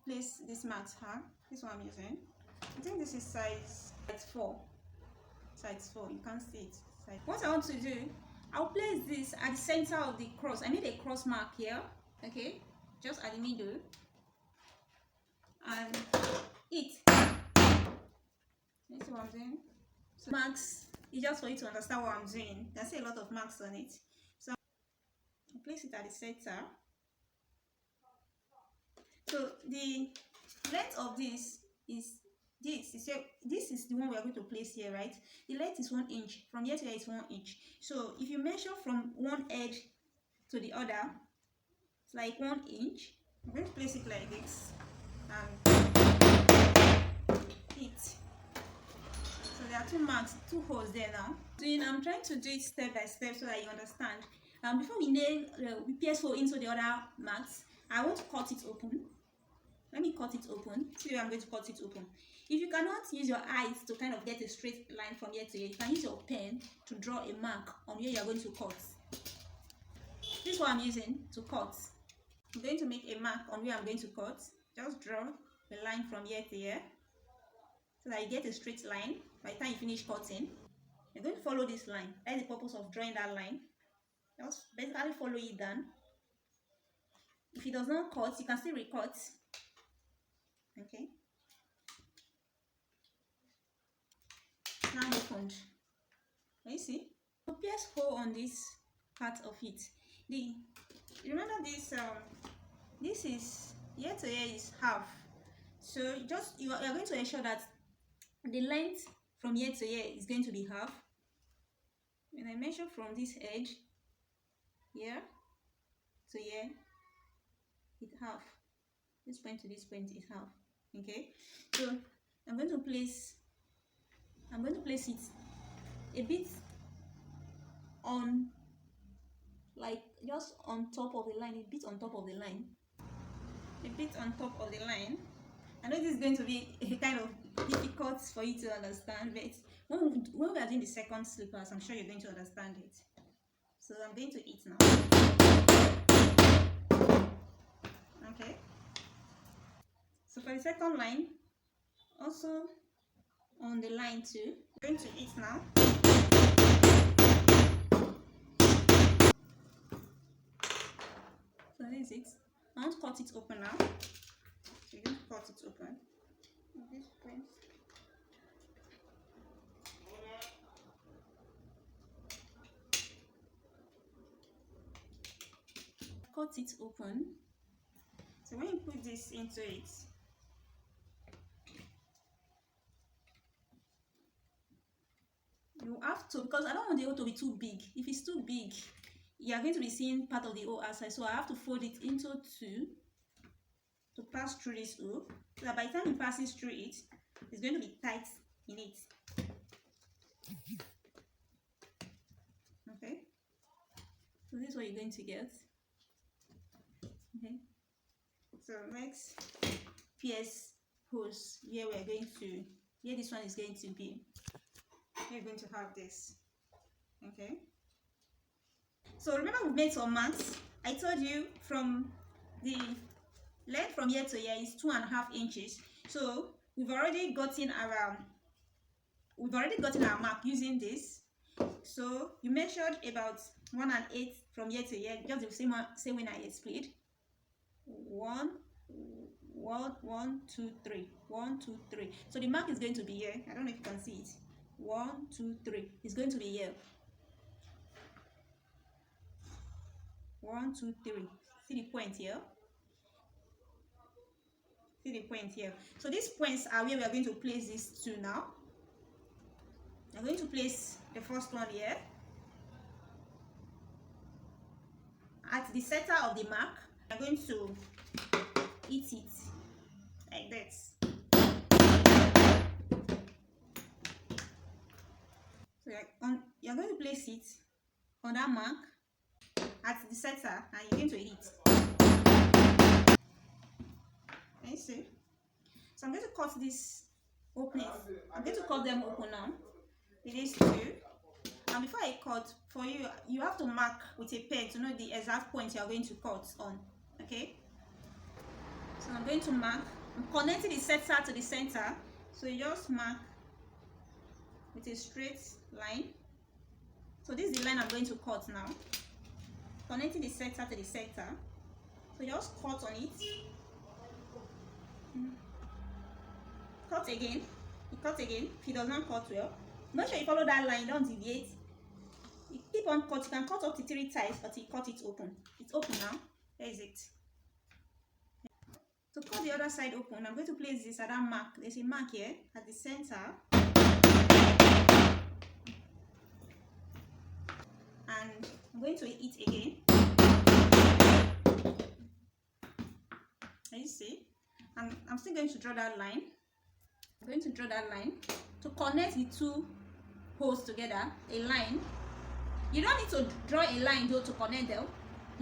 place this marks here. This one I'm using. I think this is size 4. Size 4. You can't see it. What I want to do, I'll place this at the center of the cross. I need a cross mark here. Okay, just at the middle. And it. You see what I'm doing? So marks is just for you to understand what I'm doing. There's a lot of marks on it. So I'll place it at the center. So the length of this is this is the one we are going to place here, right? The length is 1 inch. From here to here is 1 inch. So if you measure from one edge to the other, it's like 1 inch. I'm going to place it like this and hit. So there are 2 marks, 2 holes there now. I'm trying to do it step by step so that you understand. Before we nail we pierce hole into the other marks, I want to cut it open. Let me cut it open. See how I'm going to cut it open. If you cannot use your eyes to kind of get a straight line from here to here, you can use your pen to draw a mark on where you are going to cut. This is what I'm using to cut. I'm going to make a mark on where I'm going to cut. Just draw a line from here to here so that you get a straight line. By the time you finish cutting, you're going to follow this line. That's the purpose of drawing that line. Just basically follow it down. If it does not cut, you can still recut. Okay. Now opened. You see? So pierce hole on this part of it. Remember this this is here to here is half. So you are going to ensure that the length from here to here is going to be half. When I measure from this edge here to here, it's half. This point to this point is half. Okay, so I'm going to place it a bit on, like just on top of the line, a bit on top of the line, a bit on top of the line. I know this is going to be a kind of difficult for you to understand, but when we are doing the second slippers, I'm sure you're going to understand it. So I'm going to eat now. Okay. So for the second line, also on the line too, I'm going to eat now. So this is it. I want to cut it open now. So you're going to cut it open. This point. Cut it open. So when you put this into it, you have to, because I don't want the hole to be too big. If it's too big, you are going to be seeing part of the hole outside. So I have to fold it into 2 to pass through this hole, so that by the time it passes through it, it's going to be tight in it. Okay. So this is what you're going to get. Okay. So next, pierce holes where we're going to, here this one is going to be. You're going to have this. Okay. So remember we made some marks. I told you from the length from here to here is 2.5 inches. So we've already gotten our mark using this. So you measured about 1 1/8 from here to here, just the same way I explained. 1 1 2 3 1 2 3. So the mark is going to be here. I don't know if you can see it. 1 2 3. It's going to be here. 1 2 3. See the point here. See the point here. So these points are where we are going to place these 2 now. I'm going to place the first one here at the center of the mark. I'm going to hit it like this. So you're going to place it on that mark at the center, and you're going to hit. Can you see? So I'm going to cut this opening. I'm going to cut them open now. It is 2. And before I cut, for you, you have to mark with a pen to know the exact point you are going to cut on. Okay? So I'm going to mark. I'm connecting the center to the center. So you just mark with a straight line. So this is the line I'm going to cut now. Connecting the center to the center. So just cut on it. Cut again. You cut again. If it does not cut well, make sure you follow that line. Don't deviate. You keep on cut. You can cut up to 3 times, but you cut it open. It's open now. There is it. To cut the other side open, I'm going to place this at that mark. There's a mark here at the center. And I'm going to hit again. Can you see? And I'm still going to draw that line. I'm going to draw that line to connect the 2 holes together. A line. You don't need to draw a line though to connect them.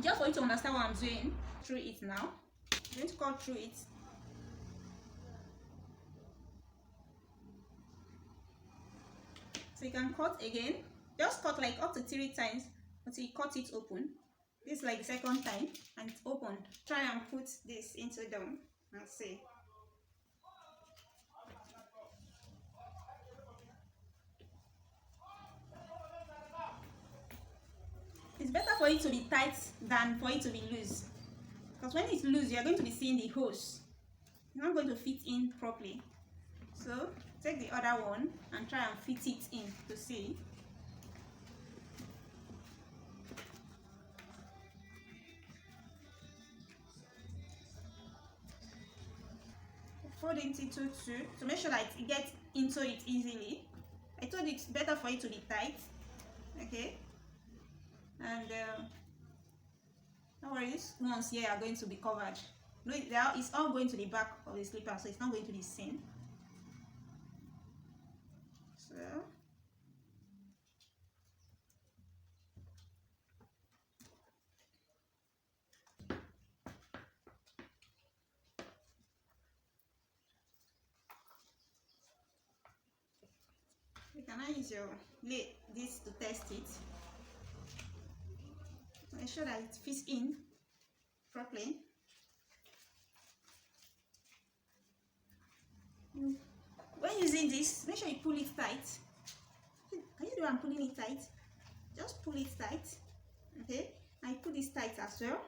Just for you to understand what I'm doing. Through it now. I'm going to cut through it. So you can cut again. Just cut like up to 3 times until you cut it open. This is like the second time and it's opened. Try and put this into them and see. It's better for it to be tight than for it to be loose. Because when it's loose, you're going to be seeing the holes. It's not going to fit in properly. So take the other one and try and fit it in to see. Fold it into 2 to make sure that it gets into it easily. I told you it's better for it to be tight. Okay. And don't worry, these ones here are going to be covered. No, it's all going to the back of the slipper, so it's not going to be seen. So you can now use your this to test it. Make sure that it fits in properly. When using this, make sure you pull it tight. Can you do I'm pulling it tight? Just pull it tight. Okay, I put this tight as well.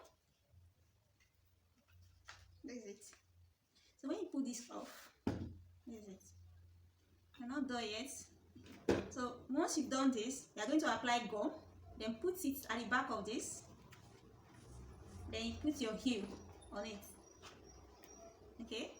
That's it. So when you pull this off, that's it. You're not done yet. So once you've done this, you're going to apply gum. Then put it at the back of this. Then you put your heel on it. Okay.